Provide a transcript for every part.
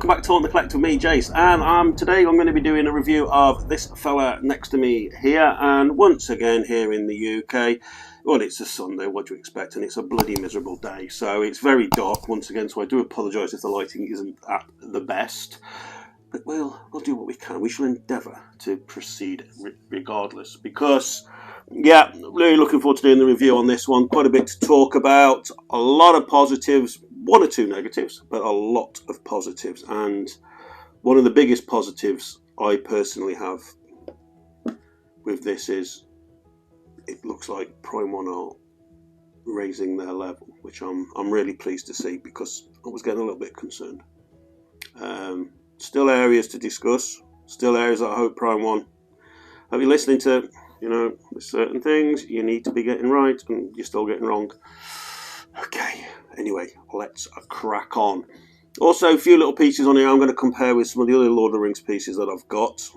welcome back to Taunt the Collector with me, Jace, and today I'm going to be doing a review of this fella next to me here, and once again here in the UK, well, it's a Sunday, what do you expect, and it's a bloody miserable day, so it's very dark once again, so I do apologise if the lighting isn't at the best, but we'll do what we can. We shall endeavour to proceed regardless, because yeah, really looking forward to doing the review on this one. Quite a bit to talk about, a lot of positives, one or two negatives, but a lot of positives. And one of the biggest positives I personally have with this is it looks like Prime 1 are raising their level, which I'm really pleased to see, because I was getting a little bit concerned. Still areas to discuss, still areas that I hope Prime 1 have you listening to. You know, there's certain things you need to be getting right and you're still getting wrong. Okay, anyway, let's crack on. Also, a few little pieces on here I'm going to compare with some of the other Lord of the Rings pieces that I've got,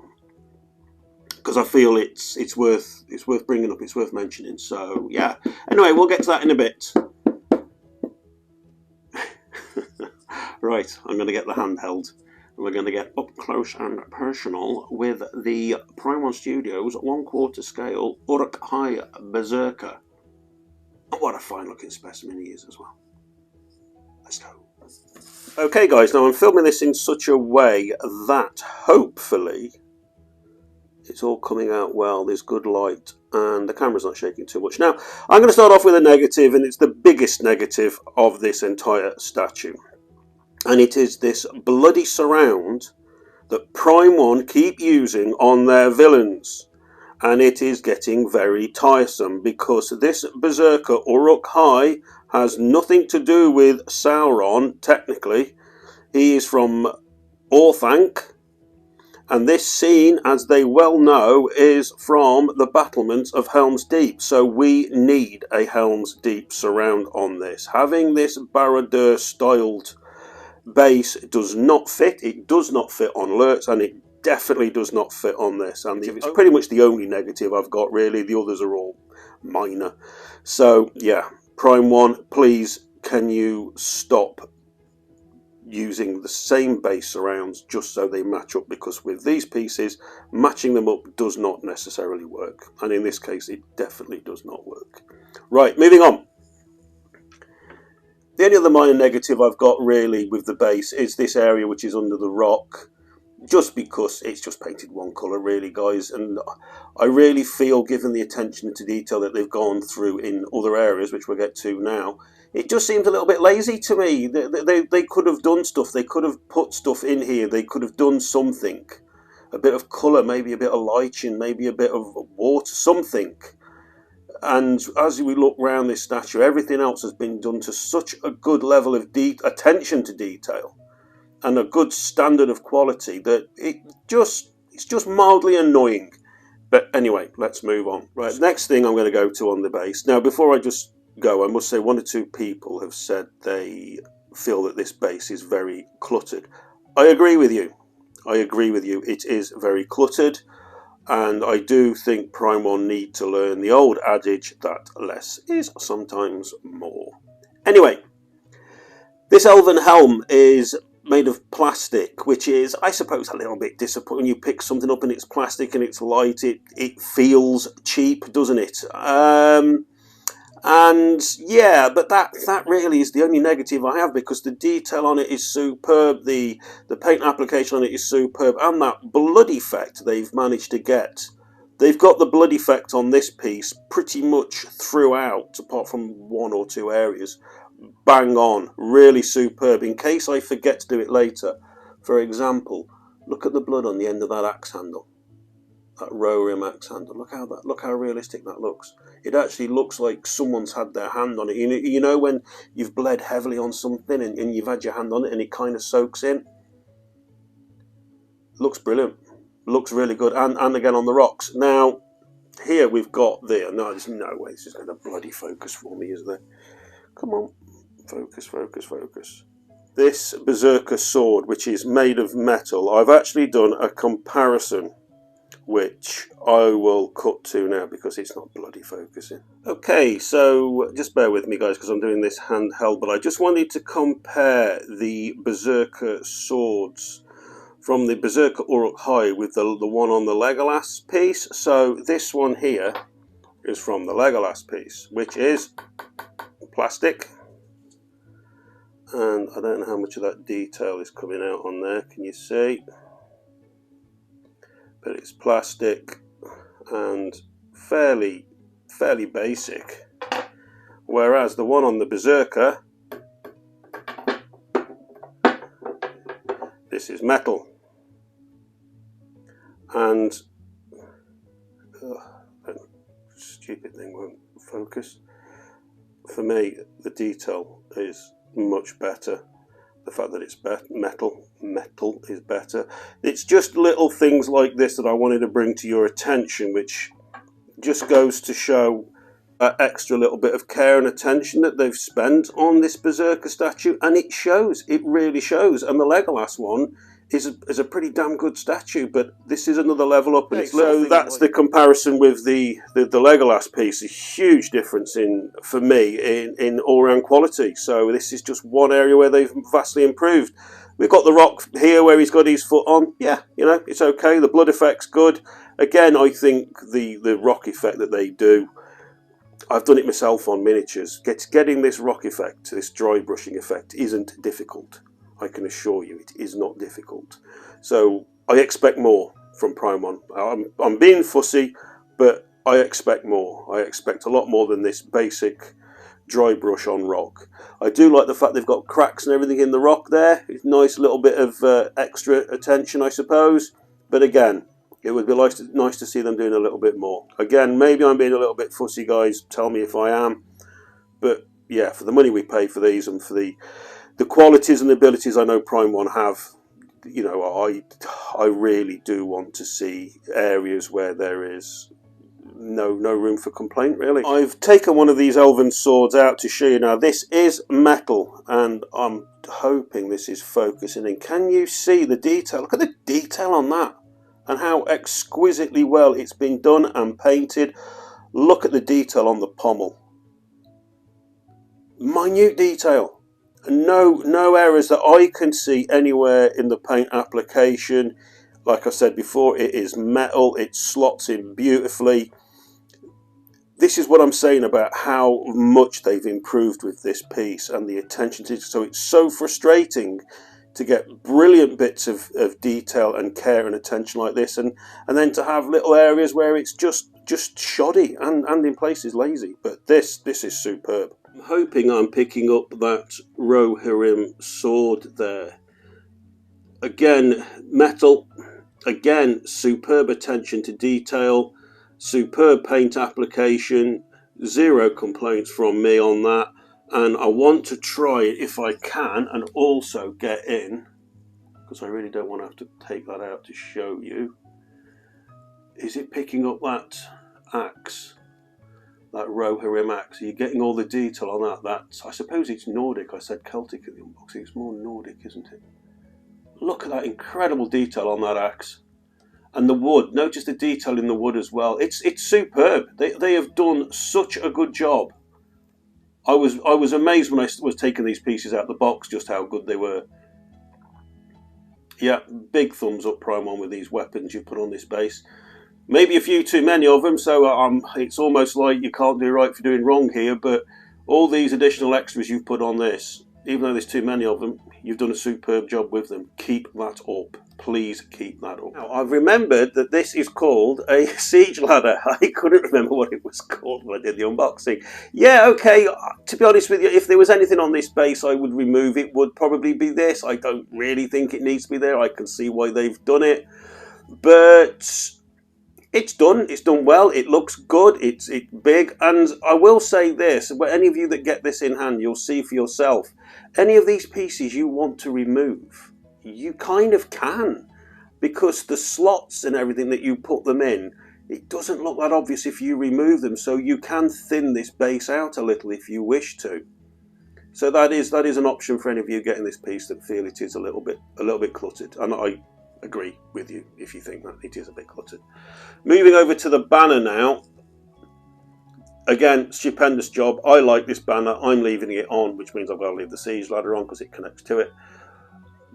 because I feel it's worth bringing up, it's worth mentioning. So yeah, anyway, we'll get to that in a bit. Right, I'm going to get the handheld. We're going to get up close and personal with the Prime 1 Studios 1/4 scale Uruk-hai Berserker. And what a fine looking specimen he is as well. Let's go. Okay guys, now I'm filming this in such a way that hopefully it's all coming out well. There's good light and the camera's not shaking too much. Now I'm going to start off with a negative, and it's the biggest negative of this entire statue. And it is this bloody surround that Prime 1 keep using on their villains. And it is getting very tiresome, because this Berserker Uruk-hai has nothing to do with Sauron, technically. He is from Orthanc. And this scene, as they well know, is from the battlements of Helm's Deep. So we need a Helm's Deep surround on this. Having this Barad-dûr styled base does not fit. It does not fit on Lurtz, and it definitely does not fit on this, and it's pretty much the only negative I've got, really. The others are all minor. So yeah, Prime 1, please can you stop using the same base surrounds just so they match up, because with these pieces matching them up does not necessarily work, and in this case it definitely does not work. Right, moving on. The only other minor negative I've got really with the base is this area which is under the rock, just because it's just painted one colour really, guys, and I really feel, given the attention to detail that they've gone through in other areas, which we'll get to now, it just seems a little bit lazy to me. They could have done stuff, they could have put stuff in here, they could have done something, a bit of colour, maybe a bit of lighting, maybe a bit of water, something. And as we look around this statue, everything else has been done to such a good level of attention to detail and a good standard of quality that it's just mildly annoying. But anyway, let's move on. Right, next thing I'm going to go to on the base. Now, before I just go, I must say one or two people have said they feel that this base is very cluttered. I agree with you. I agree with you. It is very cluttered. And I do think Prime 1 need to learn the old adage that less is sometimes more. Anyway, this elven helm is made of plastic, which is, I suppose, a little bit disappointing. When you pick something up and it's plastic and it's light, it feels cheap, doesn't it? And yeah, but that really is the only negative I have, because the detail on it is superb, the paint application on it is superb, and that blood effect they've managed to get. They've got the blood effect on this piece pretty much throughout, apart from one or two areas. Bang on, really superb. In case I forget to do it later, for example, look at the blood on the end of that axe handle. That row rim axe handle. Look how realistic that looks. It actually looks like someone's had their hand on it. You know when you've bled heavily on something and you've had your hand on it and it kind of soaks in? Looks brilliant. Looks really good. And again on the rocks. Now, here we've got there. No, there's no way this is going to bloody focus for me, is there? Come on. Focus, focus, focus. This Berserker sword, which is made of metal, I've actually done a comparison which I will cut to now because it's not bloody focusing. Okay, so just bear with me guys because I'm doing this handheld, but I just wanted to compare the Berserker swords from the Berserker Uruk-hai with the one on the Legolas piece. So this one here is from the Legolas piece, which is plastic. And I don't know how much of that detail is coming out on there, can you see? But it's plastic and fairly basic. Whereas the one on the Berserker, this is metal. And stupid thing won't focus. For me, the detail is much better. The fact that it's metal is better. It's just little things like this that I wanted to bring to your attention, which just goes to show that extra little bit of care and attention that they've spent on this Berserker statue, and it shows. It really shows. And the Legolas one is a pretty damn good statue, but this is another level up. And so that's the comparison with the Legolas piece. A huge difference for me in all-round quality. So this is just one area where they've vastly improved. We've got the rock here where he's got his foot on. Yeah, you know, it's okay. The blood effect's good. Again, I think the rock effect that they do, I've done it myself on miniatures. Getting this rock effect, this dry brushing effect, isn't difficult. I can assure you it is not difficult. So I expect more from Primon. I'm being fussy, but I expect more. I expect a lot more than this basic dry brush on rock. I do like the fact they've got cracks and everything in the rock there. It's a nice little bit of extra attention, I suppose. But again, it would be nice to see them doing a little bit more. Again, maybe I'm being a little bit fussy, guys. Tell me if I am. But yeah, for the money we pay for these and for the qualities and the abilities I know Prime One have, you know, I really do want to see areas where there is no room for complaint, really. I've taken one of these elven swords out to show you now. This is metal, and I'm hoping this is focusing in. Can you see the detail? Look at the detail on that and how exquisitely well it's been done and painted. Look at the detail on the pommel. Minute detail. No errors that I can see anywhere in the paint application. Like I said before, it is metal. It slots in beautifully. This is what I'm saying about how much they've improved with this piece and the attention to it. So it's so frustrating to get brilliant bits of detail and care and attention like this, and then to have little areas where it's just shoddy and in places lazy. But this is superb. I'm hoping I'm picking up that Rohirrim sword there. Again, metal. Again, superb attention to detail. Superb paint application. Zero complaints from me on that. And I want to try it if I can and also get in, because I really don't want to have to take that out to show you. Is it picking up that axe? That Rohirrim axe? Are you getting all the detail on that? I suppose it's Nordic. I said Celtic in the unboxing. It's more Nordic, isn't it? Look at that incredible detail on that axe. And the wood. Notice the detail in the wood as well. It's superb. They have done such a good job. I was amazed when I was taking these pieces out of the box just how good they were. Yeah, big thumbs up, Prime One, with these weapons you put on this base. Maybe a few too many of them, so it's almost like you can't do right for doing wrong here, but all these additional extras you've put on this, even though there's too many of them, you've done a superb job with them. Keep that up. Please keep that up. Now, I've remembered that this is called a siege ladder. I couldn't remember what it was called when I did the unboxing. Yeah, okay, to be honest with you, if there was anything on this base I would remove, it would probably be this. I don't really think it needs to be there. I can see why they've done it. But it's done well, it looks good, it's big, and I will say this, but any of you that get this in hand, you'll see for yourself, any of these pieces you want to remove, you kind of can, because the slots and everything that you put them in, it doesn't look that obvious if you remove them, so you can thin this base out a little if you wish to. So that is an option for any of you getting this piece that feel it is a little bit cluttered, and I agree with you if you think that it is a bit cluttered. Moving over to the banner now. Again, stupendous job. I like this banner. I'm leaving it on, which means I've got to leave the siege ladder on because it connects to it.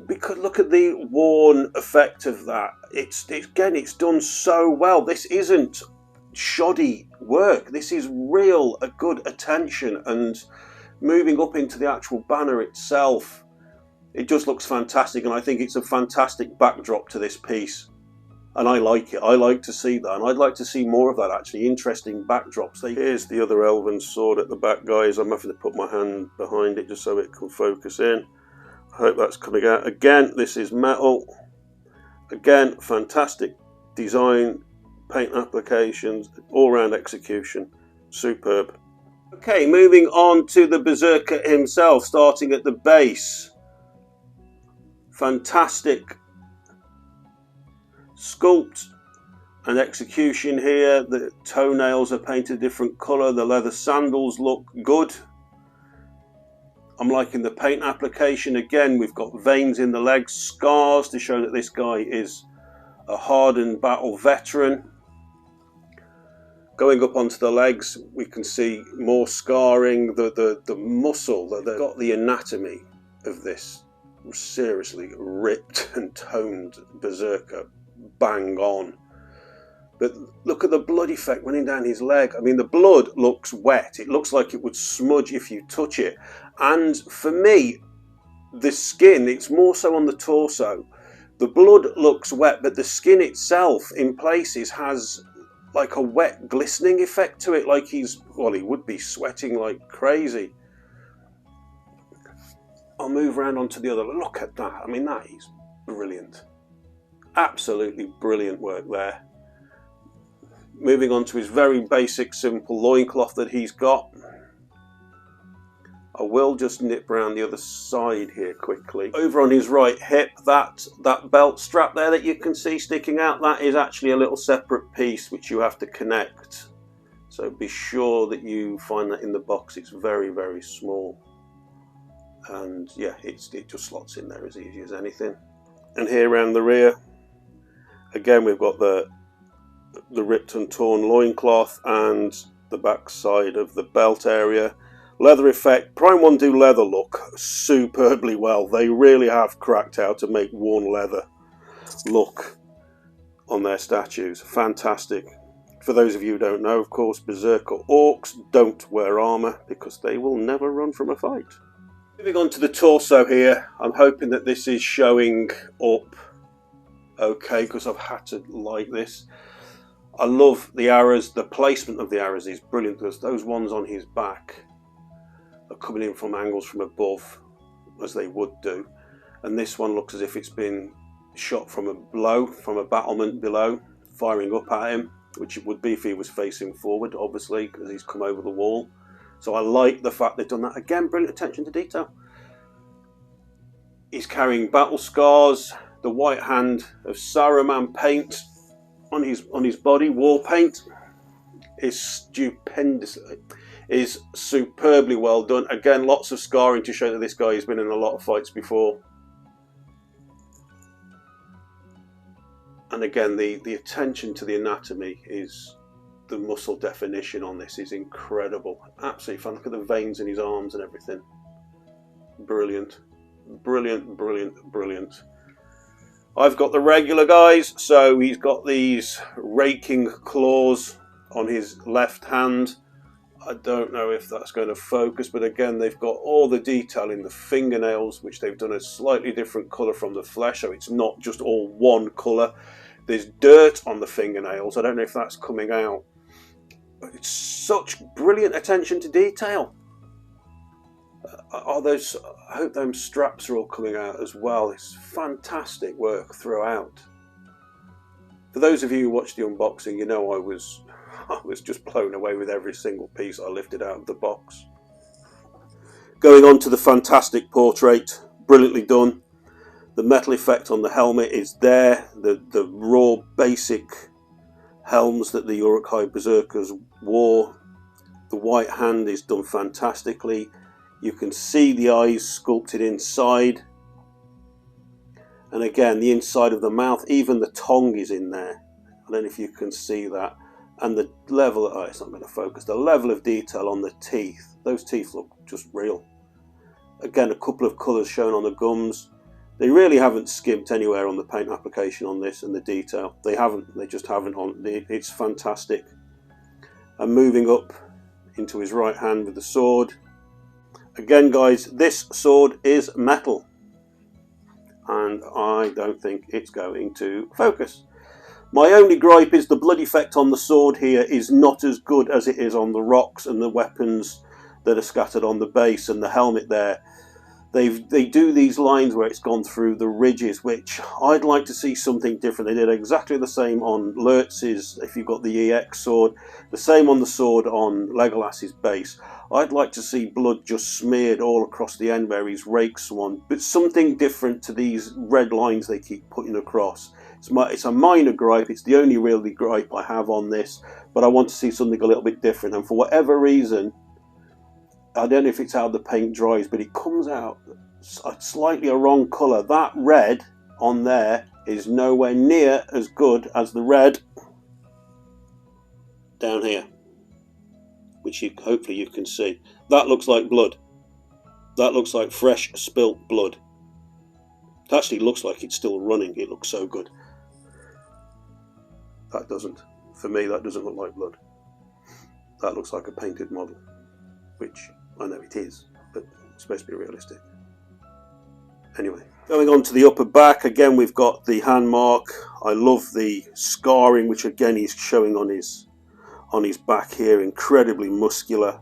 Because look at the worn effect of that. It's done so well. This isn't shoddy work. This is real, a good attention. And moving up into the actual banner itself, it just looks fantastic. And I think it's a fantastic backdrop to this piece. And I like it. I like to see that. And I'd like to see more of that, actually. Interesting backdrops. Here's the other elven sword at the back, guys. I'm having to put my hand behind it just so it can focus in. I hope that's coming out. Again, this is metal. Again, fantastic design, paint applications, all-round execution. Superb. Okay, moving on to the Berserker himself, starting at the base. Fantastic sculpt and execution here. The toenails are painted a different colour. The leather sandals look good. I'm liking the paint application. Again, we've got veins in the legs, scars to show that this guy is a hardened battle veteran. Going up onto the legs, we can see more scarring. The muscle, they've got the anatomy of this seriously ripped and toned Berserker bang on. But look at the blood effect running down his leg. I mean, the blood looks wet. It looks like it would smudge if you touch it. And for me, the skin, it's more so on the torso. The blood looks wet, but the skin itself in places has like a wet glistening effect to it, like he would be sweating like crazy. I'll move around onto the other. Look at that. I mean, that is brilliant. Absolutely brilliant work there. Moving on to his very basic, simple loincloth that he's got. I will just nip around the other side here quickly. Over on his right hip, that belt strap there that you can see sticking out, that is actually a little separate piece which you have to connect. So be sure that you find that in the box. It's very, very small. And yeah, it just slots in there as easy as anything. And here around the rear, again, we've got the ripped and torn loincloth and the back side of the belt area. Leather effect. Prime 1 do leather look superbly well. They really have cracked out to make worn leather look on their statues. Fantastic. For those of you who don't know, of course, Berserker orcs don't wear armour because they will never run from a fight. Moving on to the torso here, I'm hoping that this is showing up okay because I've had to light this. I love the arrows. The placement of the arrows is brilliant because those ones on his back are coming in from angles from above, as they would do, and this one looks as if it's been shot from a blow, from a battlement below, firing up at him, which it would be if he was facing forward, obviously, because he's come over the wall. So I like the fact they've done that. Again, brilliant attention to detail. He's carrying battle scars, the white hand of Saruman paint on his body, war paint, is stupendous. Is superbly well done. Again, lots of scarring to show that this guy has been in a lot of fights before. And again, the attention to the anatomy is, the muscle definition on this is incredible. Absolutely fun. Look at the veins in his arms and everything. Brilliant. Brilliant, brilliant, brilliant. I've got the regular guys, so he's got these raking claws on his left hand. I don't know if that's going to focus, but again, they've got all the detail in the fingernails, which they've done a slightly different colour from the flesh, so it's not just all one colour. There's dirt on the fingernails. I don't know if that's coming out. But it's such brilliant attention to detail. I hope those straps are all coming out as well. It's fantastic work throughout. For those of you who watched the unboxing, you know I was just blown away with every single piece I lifted out of the box. Going on to the fantastic portrait, brilliantly done. The metal effect on the helmet is there. The raw basic helms that the Uruk-hai Berserkers wore. The white hand is done fantastically. You can see the eyes sculpted inside. And again, the inside of the mouth, even the tongue is in there. I don't know if you can see that. And the level, oh, it's not going to focus, the level of detail on the teeth, those teeth look just real. Again, a couple of colours shown on the gums. They really haven't skimped anywhere on the paint application on this and the detail. They haven't, they just haven't. It's fantastic. And moving up into his right hand with the sword. Again, guys, this sword is metal. And I don't think it's going to focus. My only gripe is the blood effect on the sword here is not as good as it is on the rocks and the weapons that are scattered on the base and the helmet there. They do these lines where it's gone through the ridges, which I'd like to see something different. They did exactly the same on Lurtz's, if you've got the EX sword, the same on the sword on Legolas's base. I'd like to see blood just smeared all across the end where he's raked someone, but something different to these red lines they keep putting across. It's a minor gripe, it's the only really gripe I have on this, but I want to see something a little bit different, and for whatever reason, I don't know if it's how the paint dries, but it comes out slightly a wrong colour. That red on there is nowhere near as good as the red down here, which hopefully you can see. That looks like blood. That looks like fresh spilt blood. It actually looks like it's still running. It looks so good. That doesn't. For me, that doesn't look like blood. That looks like a painted model, which I know it is, but it's supposed to be realistic. Anyway, going on to the upper back, again we've got the hand mark. I love the scarring, which again he's showing on his back here, incredibly muscular.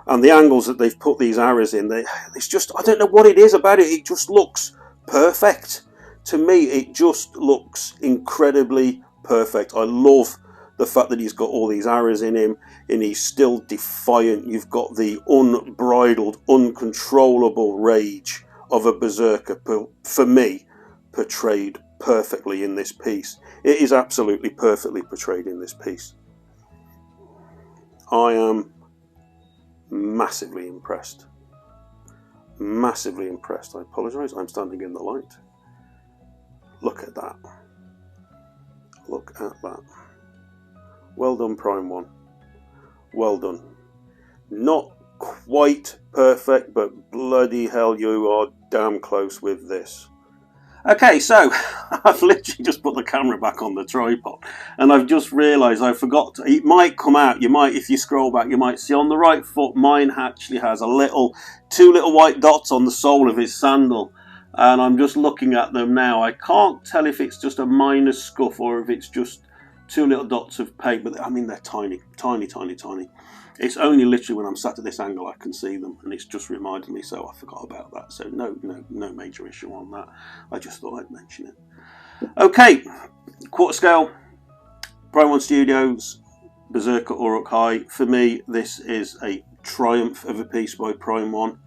And the angles that they've put these arrows in, it's just, I don't know what it is about it, it just looks perfect. To me, it just looks incredibly perfect. I love the fact that he's got all these arrows in him and he's still defiant. You've got the unbridled, uncontrollable rage of a berserker, for me, portrayed perfectly in this piece. It is absolutely perfectly portrayed in this piece. I am massively impressed. Massively impressed. I apologise, I'm standing in the light. Look at that. Look at that. Well done, Prime 1. Well done. Not quite perfect, but bloody hell, you are damn close with this. Okay, so I've literally just put the camera back on the tripod and I've just realised I forgot to, it might come out, you might, if you scroll back, you might see on the right foot, mine actually has two little white dots on the sole of his sandal. And I'm just looking at them now. I can't tell if it's just a minor scuff or if it's just two little dots of paint, but I mean they're tiny, tiny, tiny, tiny. It's only literally when I'm sat at this angle I can see them, and it's just reminded me, so I forgot about that. So no major issue on that. I just thought I'd mention it. Okay, quarter scale, Prime 1 Studios, Berserker Uruk-hai. For me, this is a triumph of a piece by Prime 1.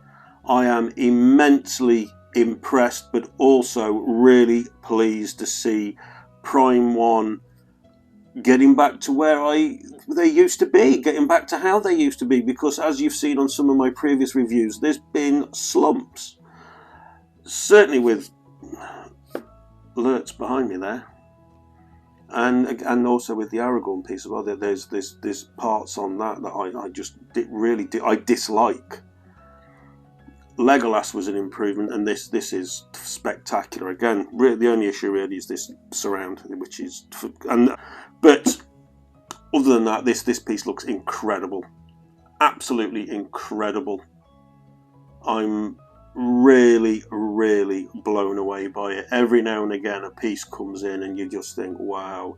I am immensely impressed, but also really pleased to see Prime 1 getting back to where they used to be, getting back to how they used to be, because as you've seen on some of my previous reviews, there's been slumps. Certainly with Lurtz behind me there, and also with the Aragorn piece as well. There's parts on that I just really dislike. Legolas was an improvement, and this is spectacular. Again, really, the only issue really is this surround, which is, but other than that, this piece looks incredible, absolutely incredible. I'm really, really blown away by it. Every now and again, a piece comes in, and you just think, "Wow,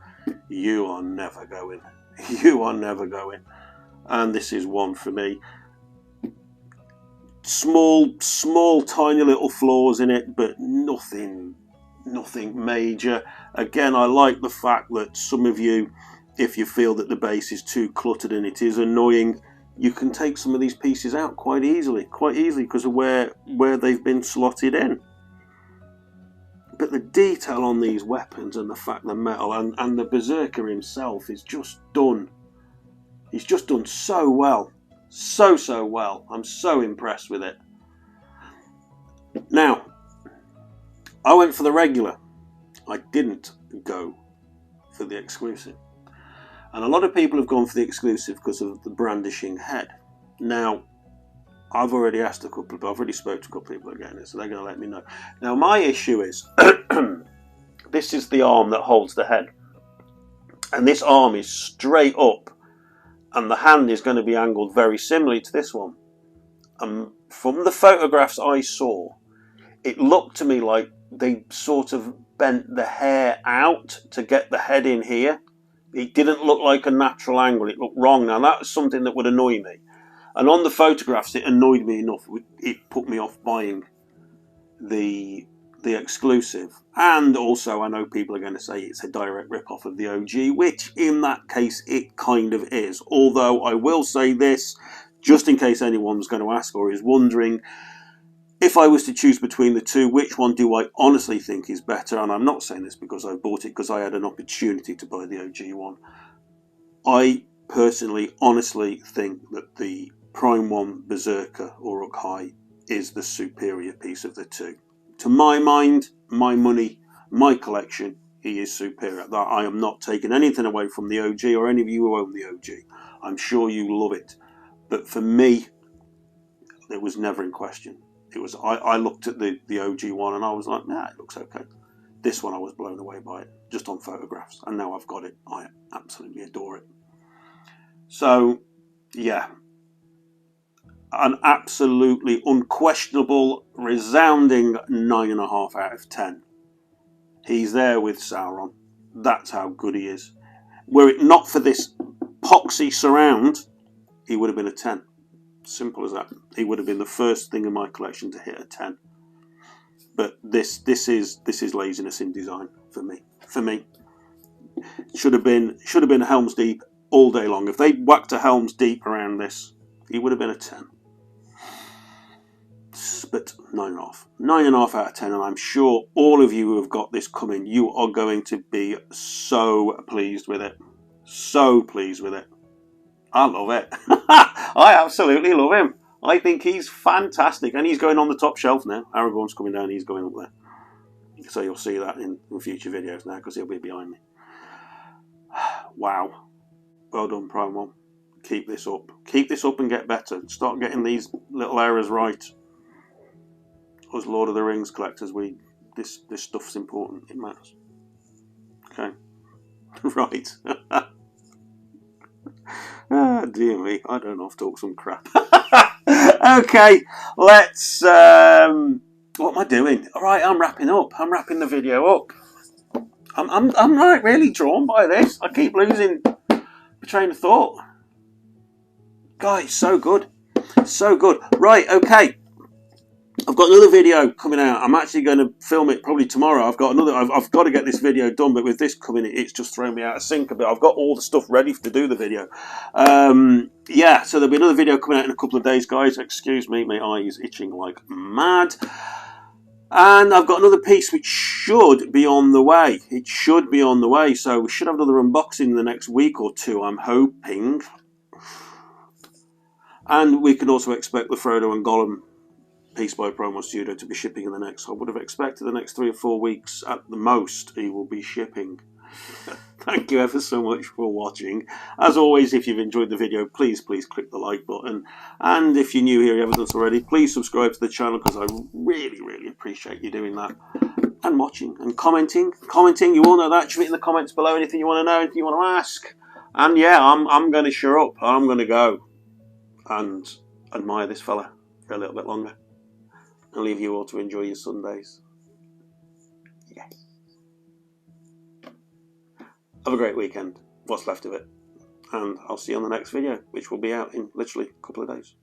you are never going, you are never going," and this is one for me. Small, tiny little flaws in it, but nothing major. Again, I like the fact that some of you, if you feel that the base is too cluttered and it is annoying, you can take some of these pieces out quite easily because of where they've been slotted in. But the detail on these weapons and the fact they're metal, and the Berserker himself is just done. He's just done so well. So well. I'm so impressed with it. Now, I went for the regular. I didn't go for the exclusive. And a lot of people have gone for the exclusive because of the brandishing head. Now, I've already asked I've already spoke to a couple of people again, so they're going to let me know. Now, my issue is, this is the arm that holds the head. And this arm is straight up, and the hand is going to be angled very similarly to this one. From the photographs I saw, it looked to me like they sort of bent the hair out to get the head in here. It didn't look like a natural angle. It looked wrong. Now, that's something that would annoy me. And on the photographs, it annoyed me enough. It put me off buying the exclusive. And also, I know people are going to say it's a direct rip-off of the OG, which in that case, it kind of is. Although, I will say this, just in case anyone's going to ask or is wondering, if I was to choose between the two, which one do I honestly think is better? And I'm not saying this because I bought it because I had an opportunity to buy the OG one. I personally, honestly think that the Prime 1 Berserker Uruk-hai is the superior piece of the two. To my mind, my money, my collection, he is superior. That I am not taking anything away from the OG or any of you who own the OG. I'm sure you love it. But for me, it was never in question. It was I looked at the OG one and I was like, nah, it looks okay. This one I was blown away by it, just on photographs. And now I've got it. I absolutely adore it. So, yeah. An absolutely unquestionable, resounding 9.5 out of 10. He's there with Sauron. That's how good he is. Were it not for this poxy surround, he would have been a 10. Simple as that. He would have been the first thing in my collection to hit a 10. But this is laziness in design for me. For me, should have been Helm's Deep all day long. If they whacked a Helm's Deep around this, he would have been a 10. But 9.5. 9.5 out of 10, and I'm sure all of you who have got this coming, you are going to be so pleased with it. So pleased with it. I love it. I absolutely love him. I think he's fantastic. And he's going on the top shelf now. Aragorn's coming down, he's going up there. So you'll see that in future videos now, because he'll be behind me. Wow. Well done, Prime 1. Keep this up. Keep this up and get better. Start getting these little errors right. Us Lord of the Rings collectors, this stuff's important. It matters. Okay. Right. Ah, dear me, I don't know if to talk some crap. Okay, let's. What am I doing? All right, I'm wrapping up. I'm wrapping the video up. I'm like really drawn by this. I keep losing the train of thought. Guys, so good, so good. Right, okay. I've got another video coming out. I'm actually going to film it probably tomorrow. I've got to get this video done, but with this coming, it's just thrown me out of sync a bit. I've got all the stuff ready to do the video. Yeah, so there'll be another video coming out in a couple of days, guys. Excuse me, my eye is itching like mad. And I've got another piece which should be on the way. It should be on the way, so we should have another unboxing in the next week or two, I'm hoping. And we could also expect the Frodo and Gollum piece by Promo Studio to be shipping in the next. I would have expected the next 3 or 4 weeks at the most he will be shipping. Thank you ever so much for watching. As always, if you've enjoyed the video, please click the like button. And if you're new here, you haven't done so already, please subscribe to the channel, because I really appreciate you doing that. And watching and commenting. You all know that. Should be in the comments below anything you want to know, anything you want to ask. And yeah, I'm going to shore up. I'm going to go and admire this fella for a little bit longer. And leave you all to enjoy your Sundays. Yes. Have a great weekend, what's left of it. And I'll see you on the next video, which will be out in literally a couple of days.